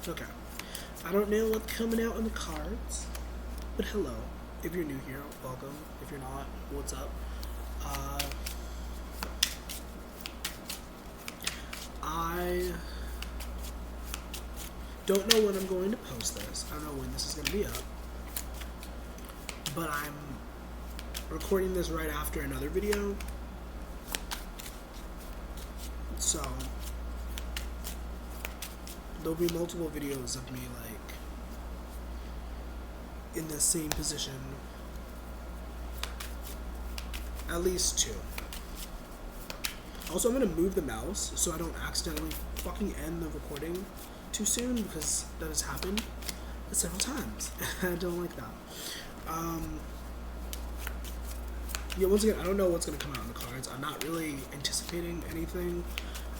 Okay. I don't know what's coming out in the cards, but hello. If you're new here, welcome. If you're not, what's up? Uh, I don't know when I'm going to post this. I don't know when this is going to be up. But I'm recording this right after another video. So, there'll be multiple videos of me, like, in the same position. At least two. Also, I'm going to move the mouse so I don't accidentally fucking end the recording too soon, because that has happened several times. I don't like that. Yeah, once again, I don't know what's going to come out in the cards. I'm not really anticipating anything.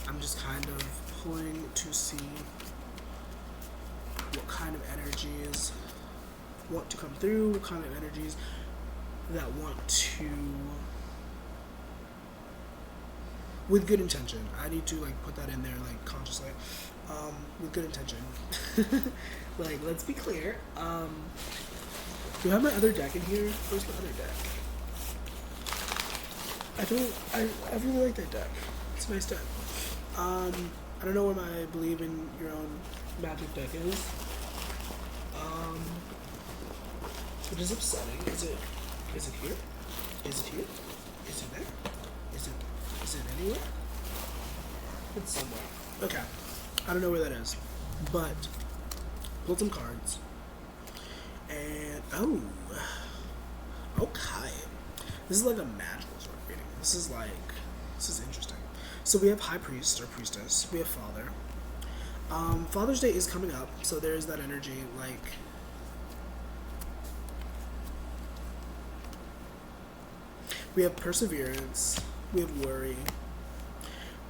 I'm just kind of pulling to see what kind of energies want to come through, what kind of energies that want to, with good intention. I need to, like, put that in there, like, consciously, with good intention. Like, let's be clear. Do I have my other deck in here? Where's my other deck? I really like that deck. It's a nice deck. I don't know what my believe in your own magic deck is. It is upsetting. Is it here? Is it here? Is it there? Is it anywhere? It's somewhere. Okay. I don't know where that is. But pulled some cards. And okay. This is like a magical sort of reading. This is interesting. So we have High Priest or Priestess. We have Father. Father's Day is coming up, so there's that energy, like, we have Perseverance, we have Worry,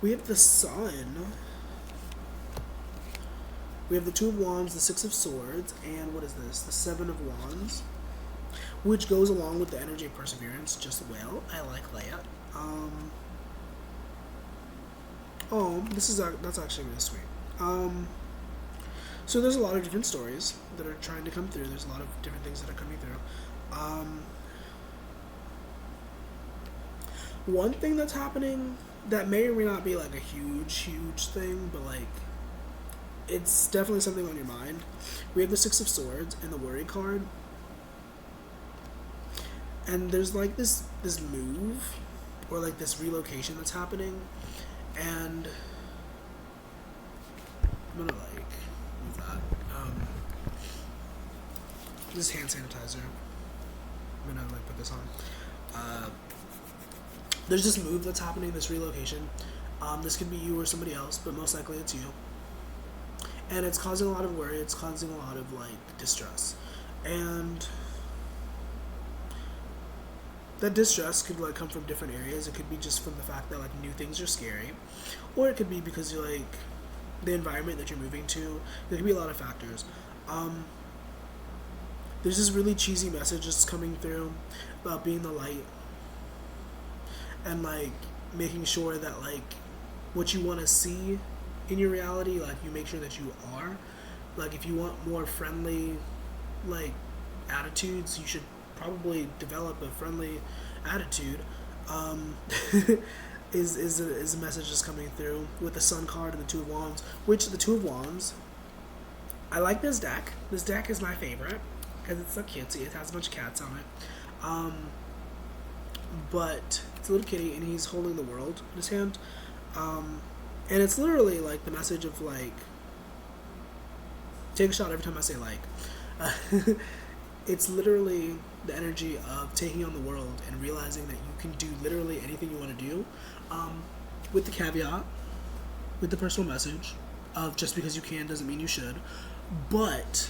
we have the Sun, we have the Two of Wands, the Six of Swords, and what is this? The Seven of Wands, which goes along with the energy of Perseverance just well. I like that. That's actually really sweet. So there's a lot of different stories that are trying to come through. There's a lot of different things that are coming through. One thing that's happening that may or may not be like a huge thing, but like it's definitely something on your mind. We have the Six of Swords and the Worry card. And there's like this move or like this relocation that's happening, and I'm gonna like move that. This hand sanitizer. I'm gonna like put this on. There's this move that's happening, this relocation. This could be you or somebody else, but most likely it's you. And it's causing a lot of worry. It's causing a lot of like distress, and that distress could like come from different areas. It could be just from the fact that like new things are scary, or it could be because you're like the environment that you're moving to. There could be a lot of factors. There's this really cheesy message that's coming through about being the light and like making sure that like what you want to see in your reality, like you make sure that you are. Like if you want more friendly like attitudes, you should probably develop a friendly attitude. Is a message that's coming through with the Sun card and the Two of Wands, which the Two of Wands, I like this deck. This deck is my favorite because it's so cutesy. It has a bunch of cats on it. But it's a little kitty and he's holding the world in his hand. And it's literally like the message of like, take a shot every time I say like. It's literally the energy of taking on the world and realizing that you can do literally anything you want to do, with the caveat, with the personal message of just because you can doesn't mean you should, but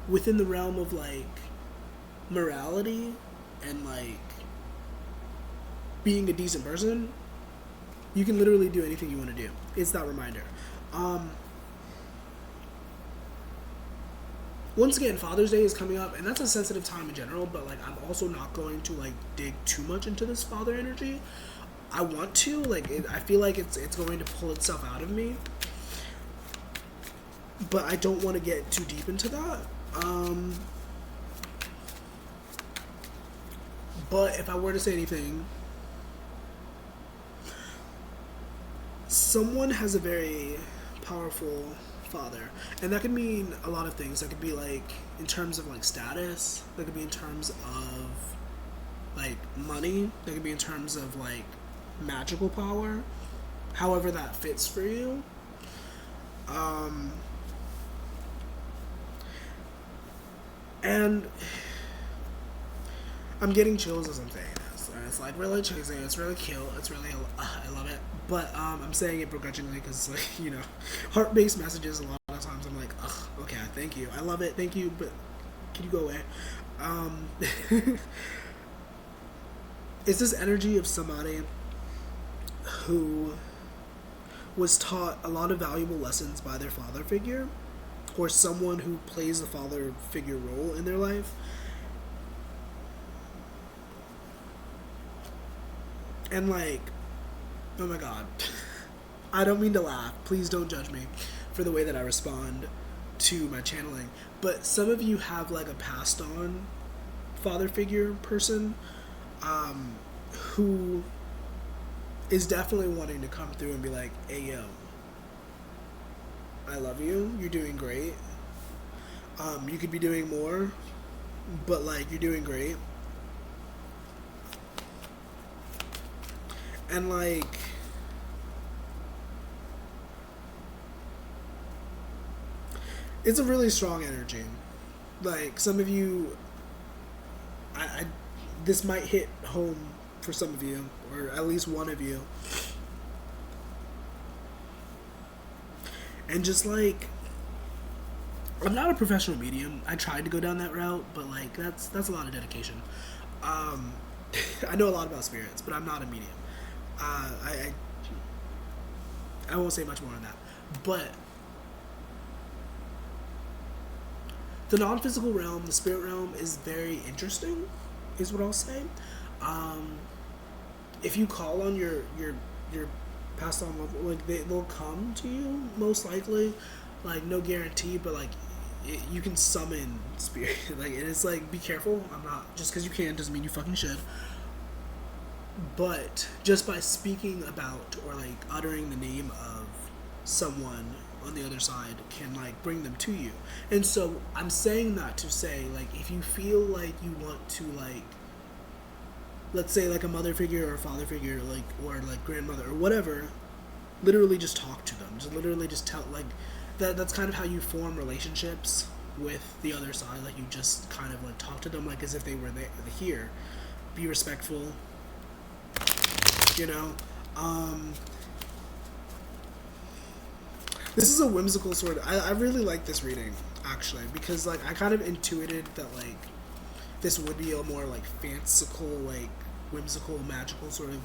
within the realm of like morality and like being a decent person, you can literally do anything you want to do. It's that reminder. Once again, Father's Day is coming up, and that's a sensitive time in general, but like I'm also not going to like dig too much into this father energy. I want to, like, I feel like it's going to pull itself out of me. but I don't want to get too deep into that. But if I were to say anything, someone has a very powerful father, and that could mean a lot of things. That could be like in terms of like status. That could be in terms of like money. That could be in terms of like magical power. However that fits for you. And I'm getting chills as I'm saying this. And it's like really cheesy. It's really cute. It's really I love it. But I'm saying it begrudgingly because like heart-based messages a lot of times I'm like, ugh, okay, thank you, I love it, thank you, but can you go away? It's this energy of somebody who was taught a lot of valuable lessons by their father figure, or someone who plays the father figure role in their life. And like, oh my god. I don't mean to laugh. Please don't judge me for the way that I respond to my channeling. But some of you have like a passed on father figure person who is definitely wanting to come through and be like, hey yo, I love you. You're doing great. You could be doing more, but like you're doing great. And like, it's a really strong energy. Like some of you, I this might hit home for some of you, or at least one of you. And just like, I'm not a professional medium. I tried to go down that route, but like that's a lot of dedication. I know a lot about spirits, but I'm not a medium. I won't say much more on that. But the non-physical realm, the spirit realm, is very interesting, is what I'll say. If you call on your passed on level, like they'll come to you most likely. Like no guarantee, but like you can summon spirit. Like and it's like, be careful. I'm not, just because you can doesn't mean you fucking should. But just by speaking about or like uttering the name of someone on the other side can like bring them to you. And so I'm saying that to say, like, if you feel like you want to, like, let's say like a mother figure or a father figure, like, or like grandmother or whatever, literally just talk to them. Just literally just tell, like, that's kind of how you form relationships with the other side. Like you just kind of like talk to them like as if they were there, here. Be respectful, you know. This is a whimsical sort of, I really like this reading actually, because like I kind of intuited that like this would be a more like fanciful, like whimsical, magical sort of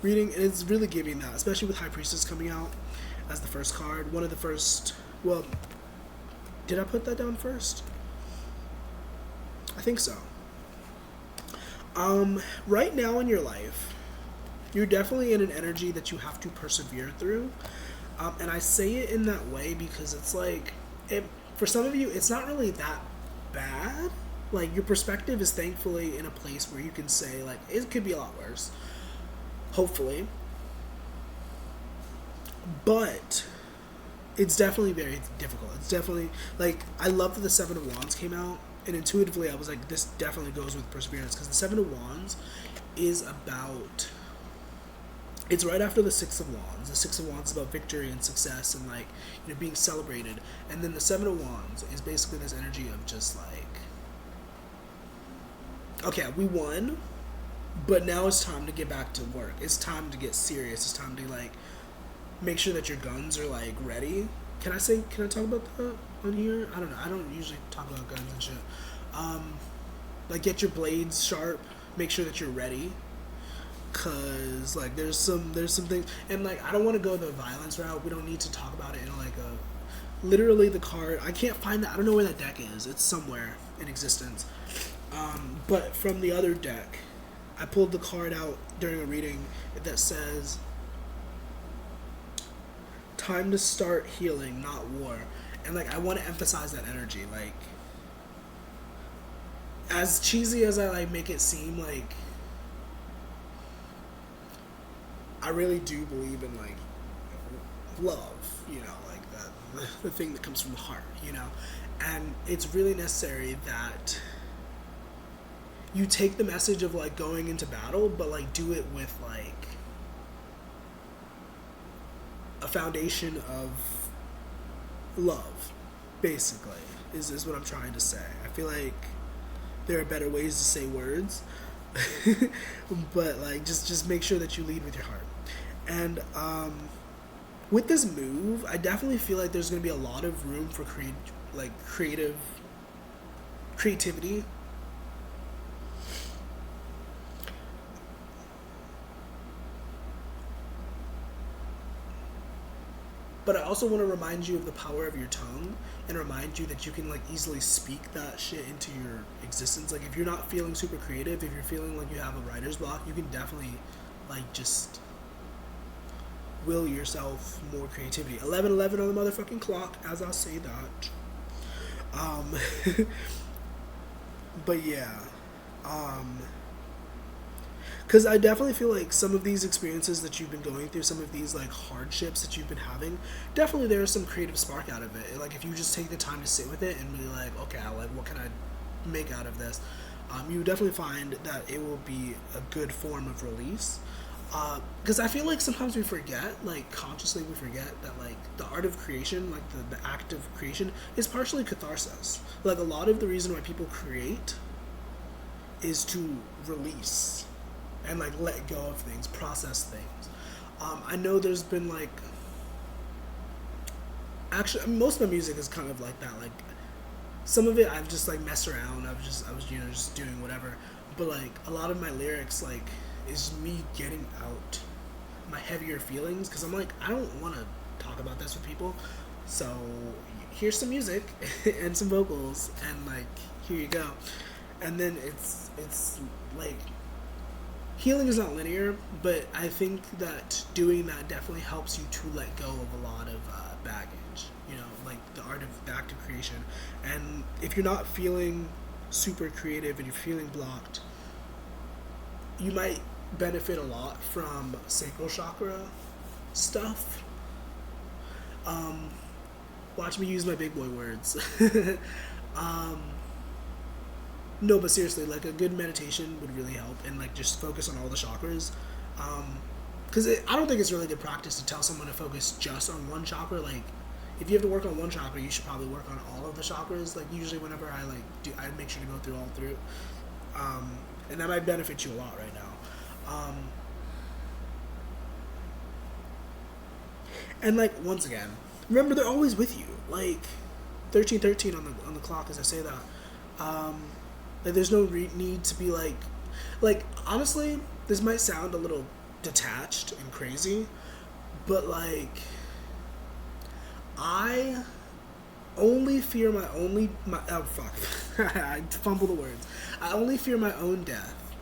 reading, and it's really giving that, especially with High Priestess coming out as the first card, one of the first. Well, did I put that down first? I think so. Right now in your life, you're definitely in an energy that you have to persevere through. And I say it in that way because it's like, for some of you, it's not really that bad. Like, your perspective is thankfully in a place where you can say, like, it could be a lot worse. Hopefully. But it's definitely very difficult. It's definitely, like, I love that the Seven of Wands came out. And intuitively, I was like, this definitely goes with perseverance. Because the Seven of Wands is about... It's right after the Six of Wands. The Six of Wands is about victory and success and, like, you know, being celebrated. And then the Seven of Wands is basically this energy of just, like, okay, we won, but now it's time to get back to work. It's time to get serious. It's time to, like, make sure that your guns are, like, ready. Can I talk about that on here? I don't know. I don't usually talk about guns and shit. Like, get your blades sharp. Make sure that you're ready. Cause like there's some things, and like I don't want to go the violence route. We don't need to talk about it in like a literally the card. I can't find that. I don't know where that deck is. It's somewhere in existence. But from the other deck, I pulled the card out during a reading that says, "Time to start healing, not war." And like I want to emphasize that energy. Like as cheesy as I like make it seem, like I really do believe in like love, you know, like the thing that comes from the heart, you know. And it's really necessary that you take the message of like going into battle, but like do it with like a foundation of love, basically, is what I'm trying to say. I feel like there are better ways to say words, but like just make sure that you lead with your heart. And with this move, I definitely feel like there's going to be a lot of room for creativity. But I also want to remind you of the power of your tongue and remind you that you can like easily speak that shit into your existence. Like if you're not feeling super creative, if you're feeling like you have a writer's block, you can definitely like just will yourself more creativity. 11:11 on the motherfucking clock as I say that. Um but yeah. Because I definitely feel like some of these experiences that you've been going through, some of these like hardships that you've been having, definitely there's some creative spark out of it. Like if you just take the time to sit with it and be like, okay, like what can I make out of this? You definitely find that it will be a good form of release. Because I feel like sometimes we forget, like consciously we forget that like the art of creation, like the act of creation, is partially catharsis. Like a lot of the reason why people create is to release and like let go of things, process things. I know there's been like, actually, I mean, most of my music is kind of like that. Like some of it I've just like messed around. I was just doing whatever. But like a lot of my lyrics like is me getting out my heavier feelings because I'm like I don't want to talk about this with people. So here's some music and some vocals and like here you go. And then it's like healing is not linear, but I think that doing that definitely helps you to let go of a lot of baggage, you know, like the art of the act of creation. And if you're not feeling super creative and you're feeling blocked, you might benefit a lot from sacral chakra stuff. Watch me use my big boy words. No, but seriously, like a good meditation would really help, and like just focus on all the chakras. Because I don't think it's really good practice to tell someone to focus just on one chakra. Like, if you have to work on one chakra, you should probably work on all of the chakras. Like, usually whenever I like do, I make sure to go through all through, and that might benefit you a lot right now. And like once again, remember they're always with you. Like 13:13 on the clock as I say that. Like there's no need to be like honestly, this might sound a little detached and crazy, but like I only fear my oh fuck I fumble the words. I only fear my own death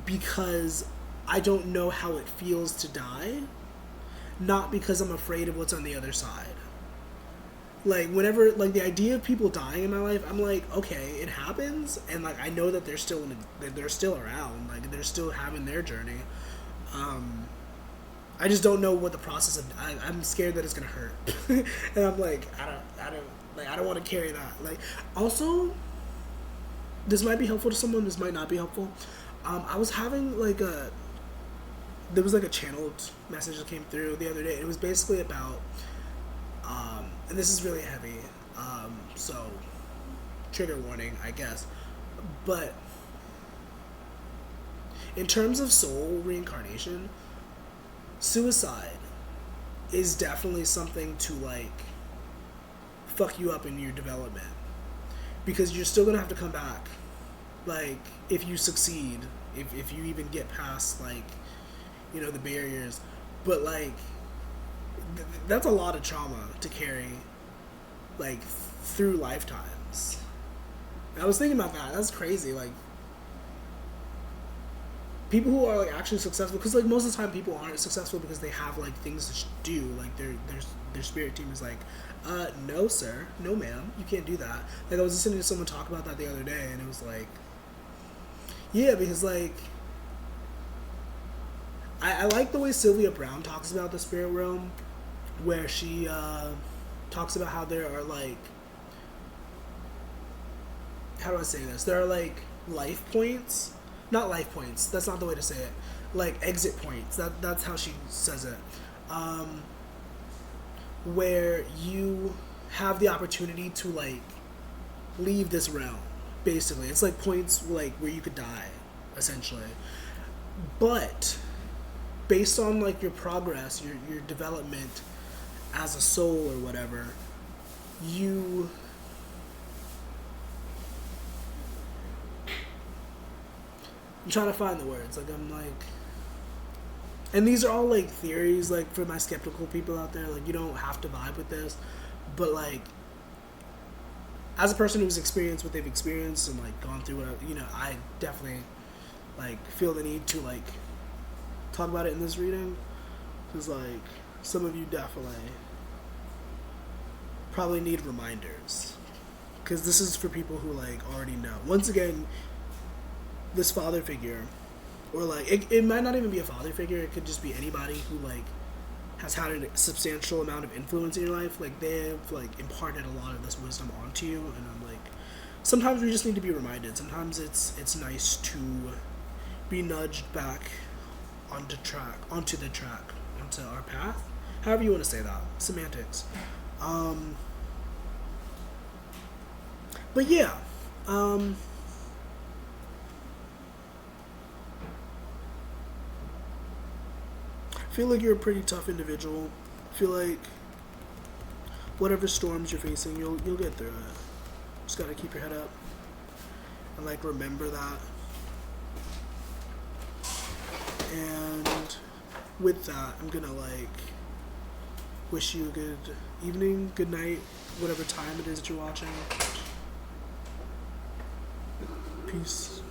because I don't know how it feels to die, not because I'm afraid of what's on the other side. Like whenever like the idea of people dying in my life, I'm like, okay, it happens, and like I know that they're still around, like they're still having their journey. I just don't know what the process of. I'm scared that it's gonna hurt, and I'm like, I don't want to carry that. Like, also, this might be helpful to someone. This might not be helpful. I was having like there was like a channeled message that came through the other day. It was basically about. And this is really heavy, so trigger warning, I guess. But in terms of soul reincarnation, suicide is definitely something to like fuck you up in your development, because you're still gonna have to come back. Like if you succeed, if you even get past like, you know, the barriers, but like. That's a lot of trauma to carry, like, through lifetimes. And I was thinking about that. That's crazy. Like, people who are like actually successful, because like most of the time people aren't successful because they have like things to do, like their spirit team is like, no sir, no ma'am, you can't do that. Like I was listening to someone talk about that the other day, and it was like, yeah, because like I like the way Sylvia Brown talks about the spirit realm, where she talks about how there are like, how do I say this, there are like life points, not life points, that's not the way to say it, like exit points, that's how she says it, where you have the opportunity to like leave this realm. Basically, it's like points like where you could die, essentially. But based on like your progress, your development as a soul or whatever, you I'm trying to find the words. Like I'm like, and these are all like theories. Like for my skeptical people out there, like you don't have to vibe with this, but like as a person who's experienced what they've experienced and like gone through what I definitely like feel the need to like talk about it in this reading, because like some of you definitely probably need reminders, because this is for people who like already know. Once again, this father figure, or like it might not even be a father figure, it could just be anybody who like has had a substantial amount of influence in your life. Like they've like imparted a lot of this wisdom onto you, and I'm like, sometimes we just need to be reminded. Sometimes it's nice to be nudged back onto the track, onto our path. However you want to say that, semantics. But yeah, I feel like you're a pretty tough individual. I feel like whatever storms you're facing, you'll get through it. Just gotta keep your head up and like remember that. And with that, I'm gonna like wish you a good evening, good night, whatever time it is that you're watching. Peace.